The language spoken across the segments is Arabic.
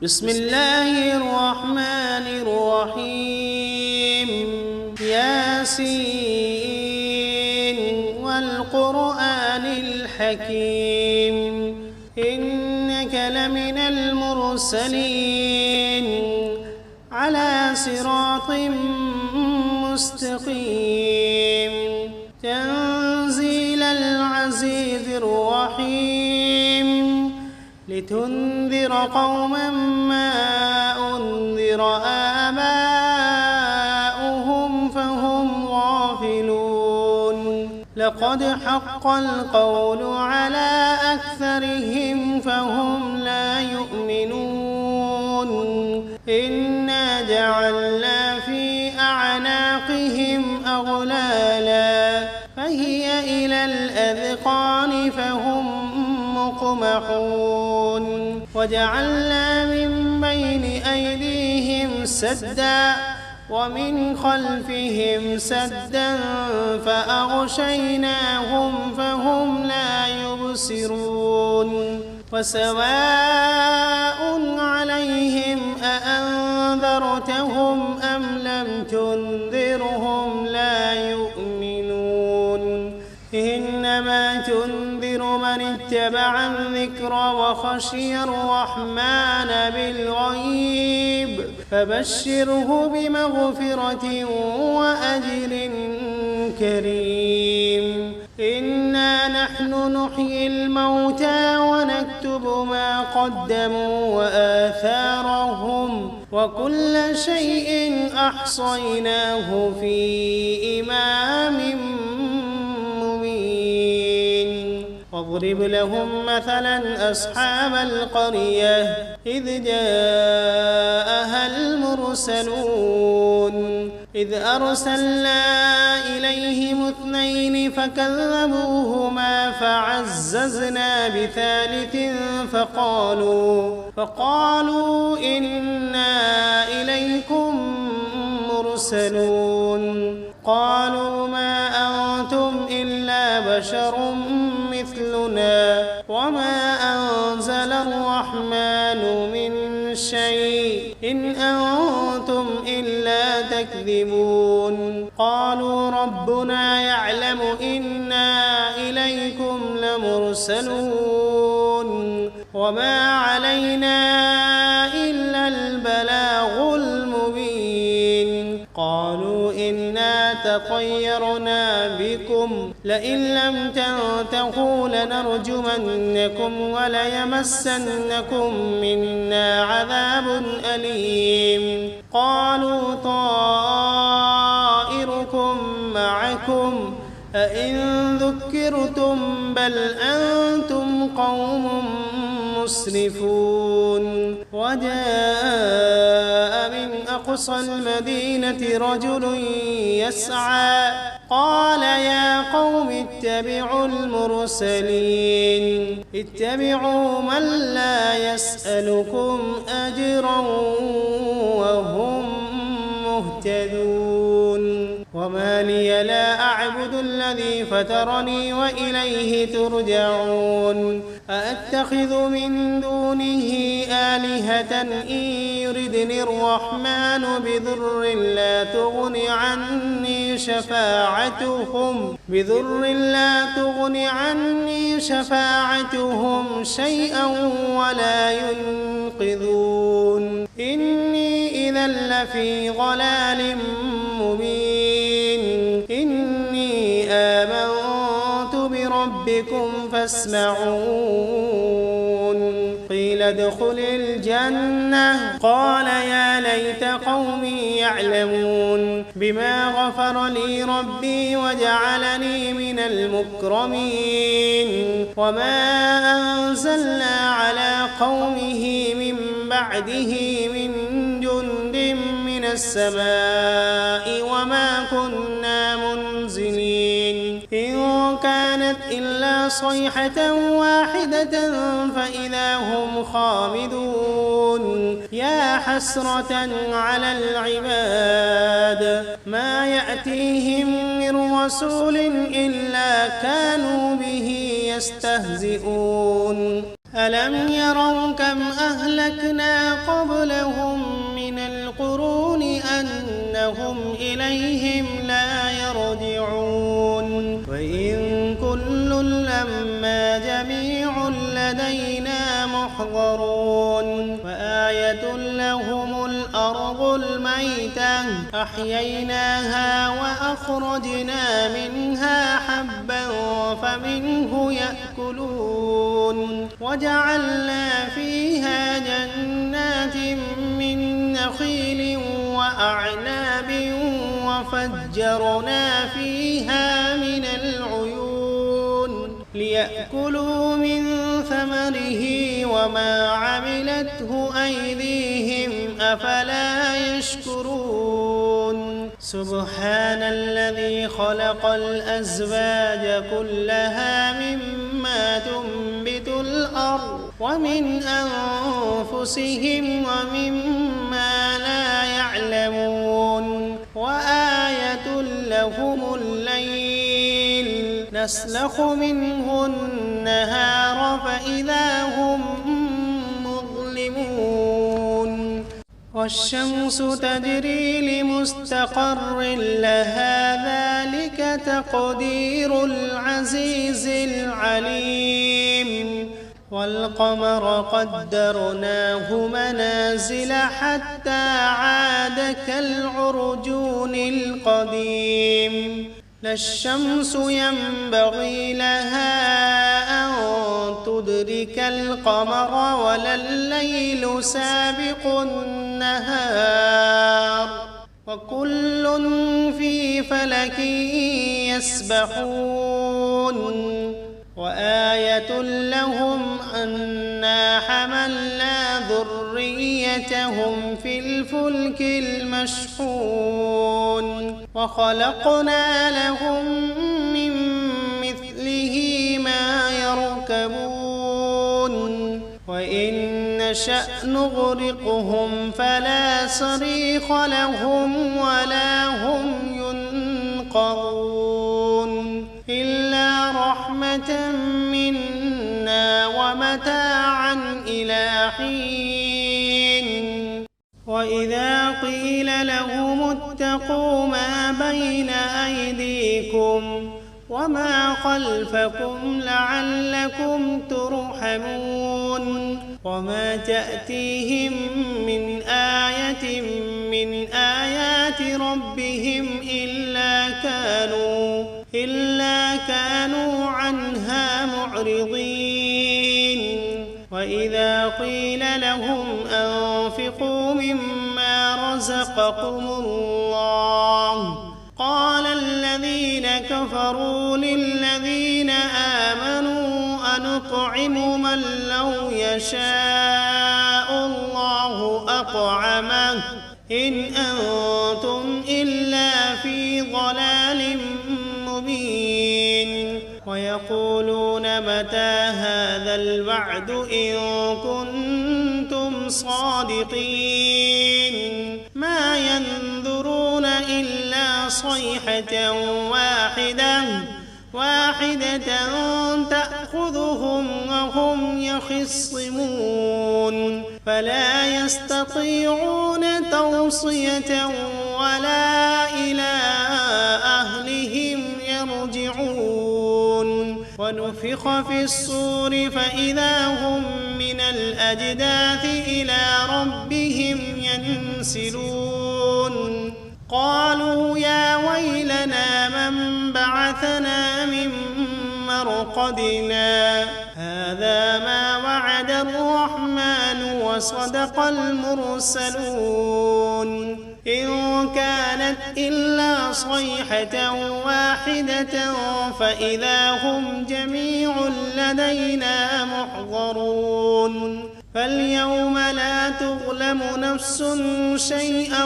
بسم الله الرحمن الرحيم ياسين والقرآن الحكيم إنك لمن المرسلين على صراط مستقيم تنزيل العزيز الرحيم لتنذر قوما ما أنذر آباؤهم فهم غافلون لقد حق القول على أكثرهم فهم لا يؤمنون إنا جعلنا في أعناقهم أغلالا فهي إلى الأذقان فهم مقمحون وجعلنا من بين أيديهم سدا ومن خلفهم سدا فأغشيناهم فهم لا يبصرون وسواء عليهم أأنذرتهم أم لم تنذرهم لا يؤمنون إنما تنذر من اتبع الذكر وخشي الرحمن بالغيب فبشره بمغفرة وأجر كريم إنا نحن نحيي الموتى ونكتب ما قدموا وآثارهم وكل شيء أحصيناه في إمام واضرب لهم مثلا أصحاب القرية إذ جاءها المرسلون إذ أرسلنا إليهم 2 فكذبوهما فعززنا بثالث فقالوا إنا إليكم مرسلون قالوا ما أنتم إلا بشر مثلنا وما أنزل الرحمن من شيء إن أنتم إلا تكذبون قالوا ربنا يعلم إنا إليكم لمرسلون وما علينا إلا البلاغ المبين قالوا إنا تطيرنا بكم لئن لم تنتهوا لنرجمنكم وليمسنكم منا عذاب أليم قالوا طائركم معكم أئن ذكرتم بل أنتم قوم مسرفون وجاء من أقصى المدينة رجل يسعى قال يا قوم اتبعوا المرسلين اتبعوا من لا يسألكم أجرا وهم مهتدون وما لي لا أعبد الذي فطرني وإليه ترجعون أأتخذ من دونه آلهة إن يردني الرحمن بضر لا تغن عني شفاعتهم شيئا ولا ينقذون إني إذا لفي ضلال مبين إني آمنت بربكم فاسمعون قيل ادخل الجنة قال يا ليت قومي يعلمون بما غفر لي ربي وجعلني من المكرمين وما أنزلنا على قومه من بعده من جند من السماء وما كنا منزلين إن كانت إلا صيحة واحدة فإذا هم خامدون يا حسرة على العباد ما يأتيهم من رسول إلا كانوا به يستهزئون ألم يروا كم أهلكنا قبلهم من القرون أنهم إليهم لا يرجعون وإن كل لما جميع لدينا محضرون وآية لهم الأرض الميتة أحييناها وأخرجنا منها حبا فمنه يأكلون وجعلنا فيها جنات من نخيل وأعناب وفجرنا فيها من العيون ليأكلوا من ثمره وما عملته أيديهم أفلا يشكرون سبحان الذي خلق الأزواج كلها مما تنبت الأرض ومن أنفسهم ومما لا يعلمون وآية لهم الليل نسلخ منه النهار فإذا هم مظلمون والشمس تجري لمستقر لها ذلك تقدير العزيز العليم والقمر قدرناه منازل حتى عاد كالعرجون القديم لا الشمس ينبغي لها أن تدرك القمر ولا الليل سابق النهار وكل في فلك يسبحون وآية لهم أنا حملنا ذريتهم في الفلك المشحون وخلقنا لهم من مثله ما يركبون وإن نشأ نغرقهم فلا صريخ لهم ولا هم ينقذون إلا رحمة منا ومتاعا إلى حين وإذا قيل لهم اتقوا ما بين أيديكم وما خلفكم لعلكم ترحمون وما تأتيهم من آية من آيات ربهم إلا كانوا عنها معرضين وإذا قيل لهم أنفقوا مما رزقكم الله قال الذين كفروا للذين آمنوا أنطعم من لو يشاء الله أطعمه إن أنتم إلا في ضلال مبين ويقولون متى هذا الوعد إن كنتم صادقين ما ينظرون إلا صيحة واحدة تأخذهم وهم يخصمون فلا يستطيعون توصية ولا إلى أهلهم يرجعون ونفخ في الصور فإذا هم من الأجداث إلى ربهم ينسلون قالوا يا ويلنا من بعثنا من مرقدنا هذا ما وعد الرحمن وصدق المرسلون إن كانت إلا صيحة واحدة فإذا هم جميع لدينا محضرون فاليوم لا تظلم نفس شيئا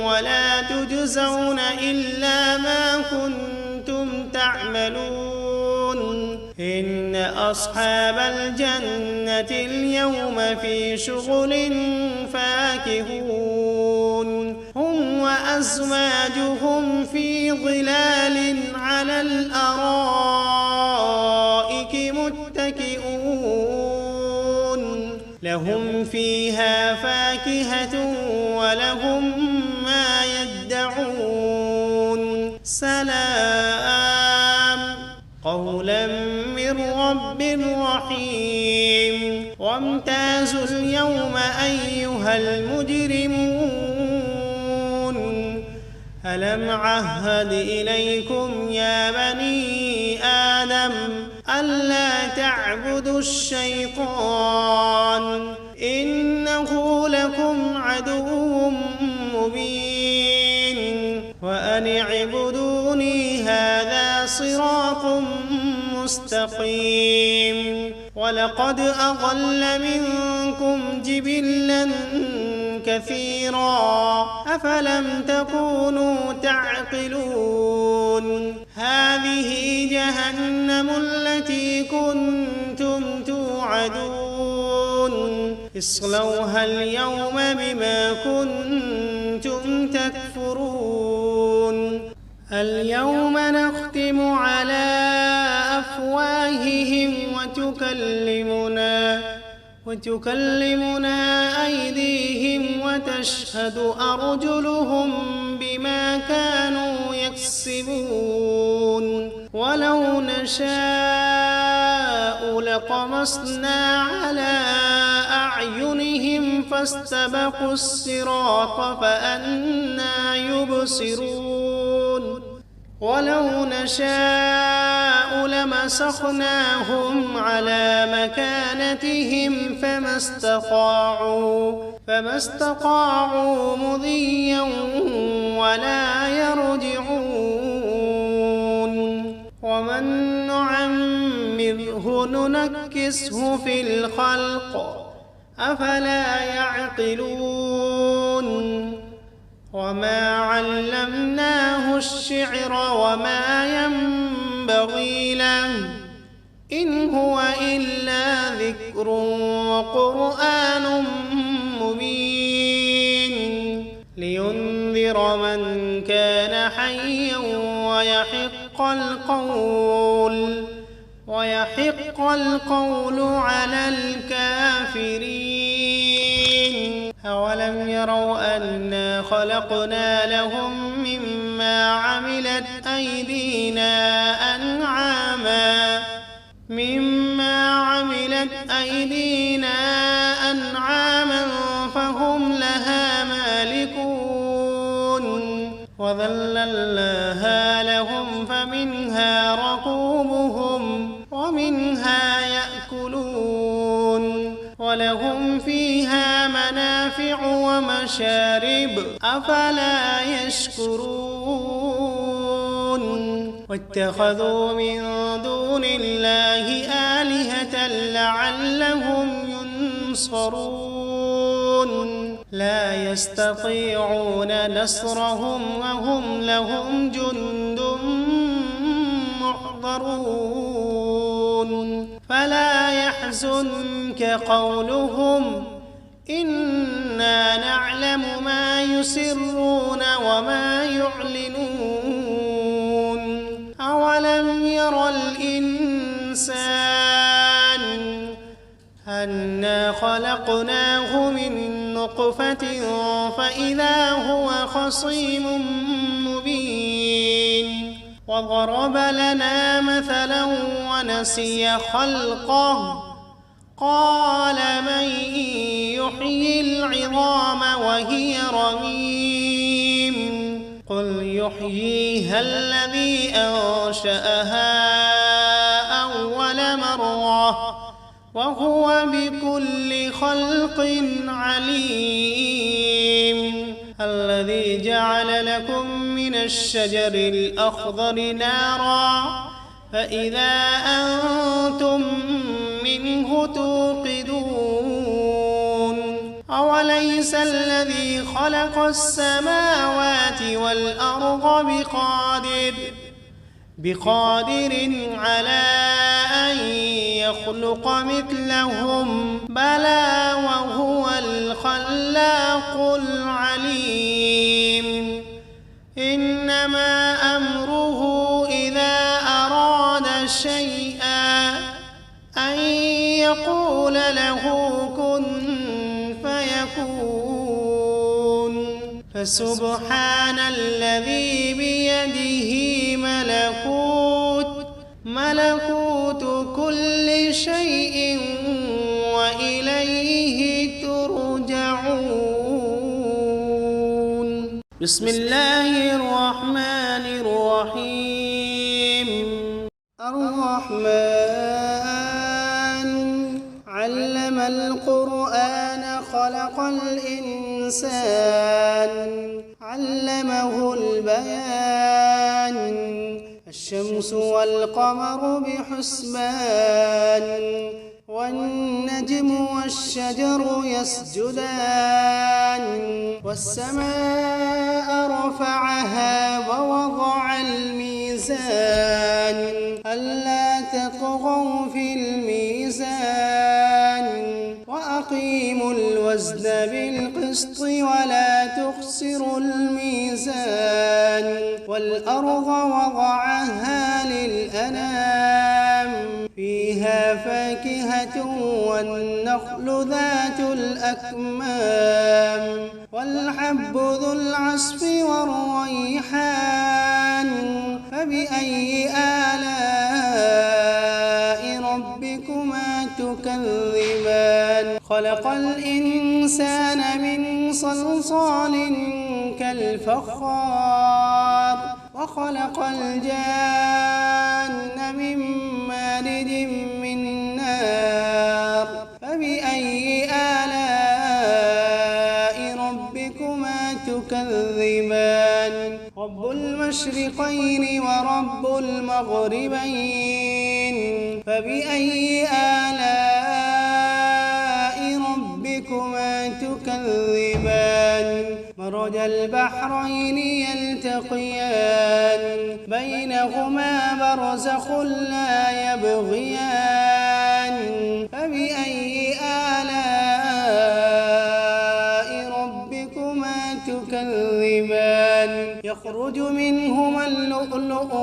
ولا تجزون إلا ما كنتم تعملون إن أصحاب الجنة اليوم في شغل فاكهون هم وأزواجهم في ظلال على الأرائك متكئون لهم فيها فاكهة ولهم ما يدعون سلام قولا من رب رحيم وامتازوا اليوم أيها المجرمون ألم عهد إليكم يا بني آدم ألا تعبدوا الشيطان إنه لكم عدو مبين وأن اعبدوني هذا صراط مستقيم ولقد أضل منكم جبلا كثيرا أفلم تكونوا تعقلون هذه جهنم التي كنتم توعدون اصلوها اليوم بما كنتم تكفرون اليوم نختم على أفواههم وتكلمنا أيديهم وتشهد أرجلهم بما كانوا يكسبون ولو نشاء لطمسنا على أعينهم فاستبقوا الصراط فأنى يبصرون ولو نشاء لمسخناهم على مكانتهم فما استطاعوا مضيا ولا يرجعون ومن نعمره ننكسه في الخلق أفلا يعقلون وما علمناه الشعر وما ينبغي له إن هو إلا ذكر وقرآن مبين لينذر من كان حيا ويحق القول على الكافرين أولم يروا أنا خلقنا لهم مما عملت أيدينا أنعاما فهم لها مالكون وذللناها لهم فمنها ركوبهم ومنها يأكلون ولهم فيها منافع ومشارب أفلا يشكرون واتخذوا من دون الله آلهة لعلهم ينصرون لا يستطيعون نصرهم وهم لهم جند محضرون فلا يحزنك قولهم إنا نعلم ما يسرون وما يعلنون أولم ير الإنسان أنا خلقناه من نطفة فإذا هو خصيم مبين وضرب لنا مثلا ونسي خلقه قال من يحيي العظام وهي رميم قل يحييها الذي أنشأها أول مرة وهو بكل خلق عليم الذي جعل لكم من الشجر الأخضر نارا فإذا أنتم منه توقدون أوليس الذي خلق السماوات والأرض بقادر على أن يخلق مثلهم بلى وهو الخلاق العليم إنما أمره إذا أراد شيئا أن يقول له كن فسبحان الذي بيده ملكوت كل شيء وإليه ترجعون. بسم الله الرحمن الرحيم. الرحمن علم القرآن خلق الإنسان علمه البيان الشمس والقمر بحسبان والنجم والشجر يسجدان والسماء رفعها ووضع الميزان ألا تطغوا في الميزان وأقيموا الوزن بالقسط ولا تخسروا الميزان والأرض وضعها للأنام فيها فاكهة والنخل ذات الأكمام والحب ذو العصف والريحان فبأي آلاء ربكما تكذبان خلق الإنسان من صلصال كالفخار وخلق الجان من مارد من نار فبأي آلاء ربكما تكذبان رب المشرقين ورب المغربين فبأي آلاء ربكما تكذبان مرج البحرين يلتقيان بينهما برزخ لا يبغيان فبأي آلاء ربكما تكذبان يخرج منهما اللؤلؤ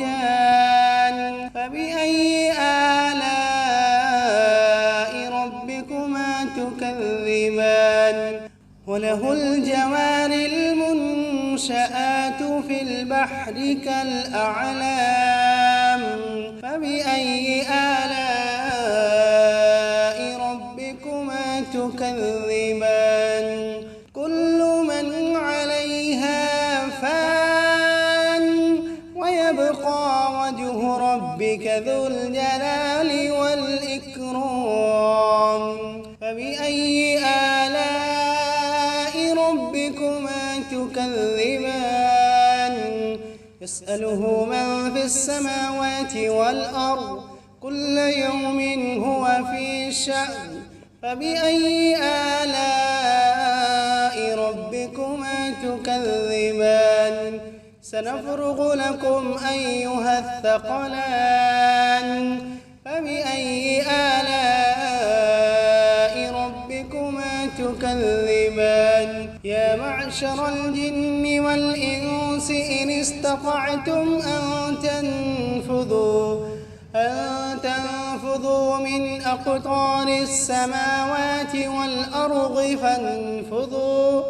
والمرجان فبأي آلاء ربكما تكذبان وله الجوار المنشآت في البحر كالأعلام فبأي آلاء ربكما تكذبان كل من عليها فان ويبقى وجه ربك ذو الجلال والإكرام فبأي آلاء ربكما تكذبان يسأله من في السماوات والأرض كل يوم هو في شأن فبأي آلاء ربكما تكذبان سنفرغ لكم أيها الثقلان فبأي آلاء ربكما تكذبان يا معشر الجن والإنس إن استطعتم أن تنفذوا من أقطار السماوات والأرض فانفذوا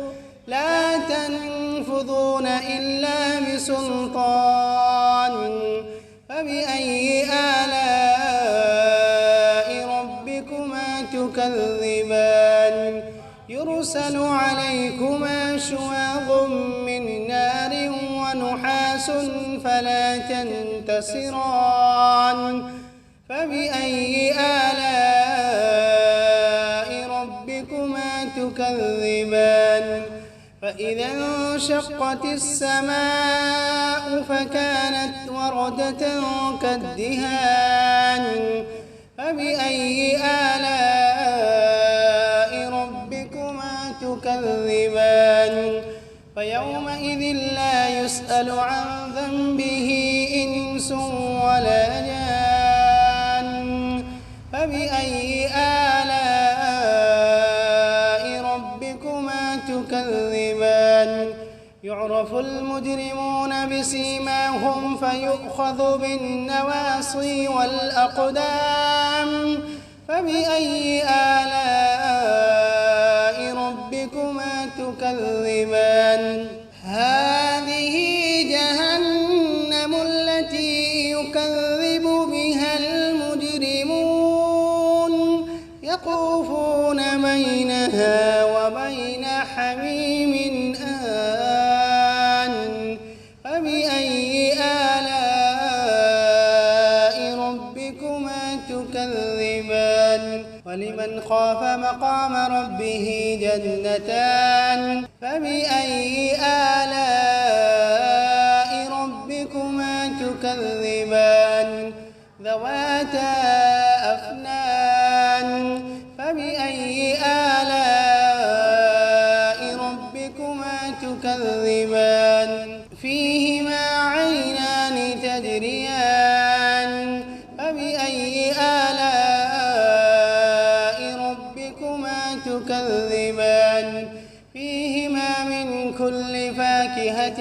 لا تنفذون إلا بسلطان فبأي آلاء ربكما تكذبان يرسل عليكما شواظ من نار ونحاس فلا تنتصران فبأي آلاء ربكما تكذبان فإذا انشقت السماء فكانت وردة كالدهان فبأي آلاء ربكما تكذبان فيومئذ لا يسأل عن ذنبه إنس ولا جان فبأي آلاء ربكما تكذبان يعرف المجرمون بسيماهم فيؤخذ بالنواصي والأقدام فبأي آلاء ربكما تكذبان هذه جهنم التي يكذب بها المجرمون يطوفون بينها وبين حميم آن فبأي آلاء ربكما تكذبان ولمن خاف مقام ربه جنتان فبأي آلاء ربكما تكذبان ذواتا أفنان فبأي آلاء ربكما تكذبان فيهما عينان تجريان فبأي آلاء ربكما تكذبان فيهما من كل فاكهة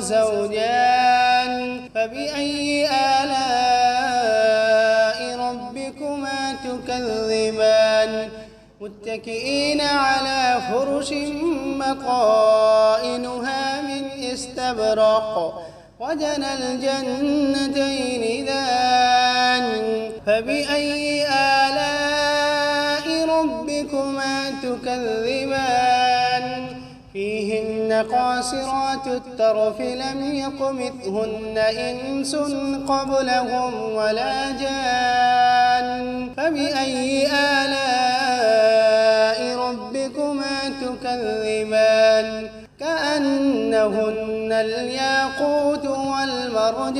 زوجان فبأي آلاء ربكما تكذبان متكئين على فرش بطائنها من استبرق وجنى الجنتين دان فبأي آلاء ربكما تكذبان فيهن قاصرات الطرف لم يطمثهن إنس قبلهم ولا جان فبأي آلاء ربكما تكذبان كأنهن الياقوت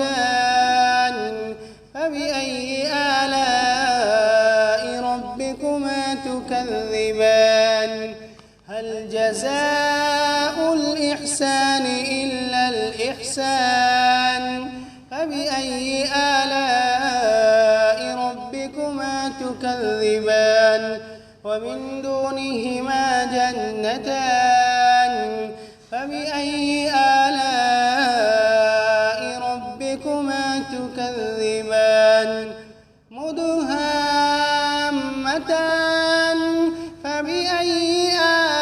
والمرجان فبأي آلاء ربكما تكذبان هل جزاء الإحسان إلا الإحسان فبأي آلاء ربكما تكذبان ومن دونهما جنتان فبأي آلاء ربكما تكذبان مدهامتان فبأي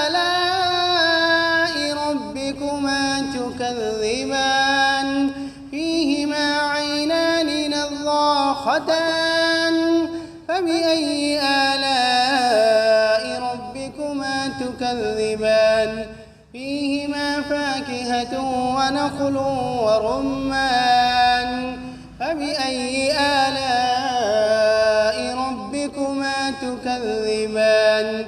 آلاء ربكما تكذبان فيهما عينان نضاختان فبأي آلاء ربكما تكذبان فيهما فاكهة ونخل ورمان فبأي آلاء ربكما تكذبان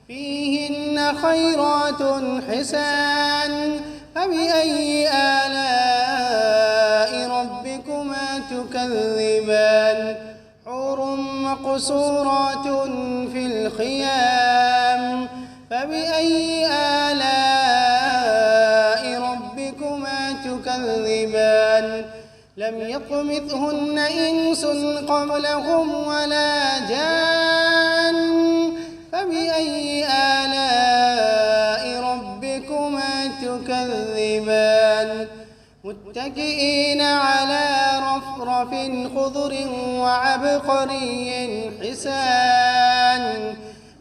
فيهن خيرات حسان فبأي آلاء ربكما تكذبان حور مقصورات في الخيام فبأي آلاء ربكما تكذبان لم يطمثهن إنس قبلهم ولا جان فبأي آلاء ربكما تكذبان متكئين على رفرف خضر وعبقري حسان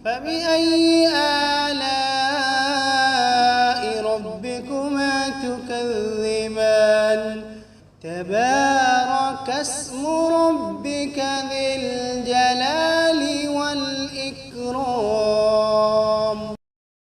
فبأي آلاء ربكما تكذبان تبارك اسم ربك ذي الجلال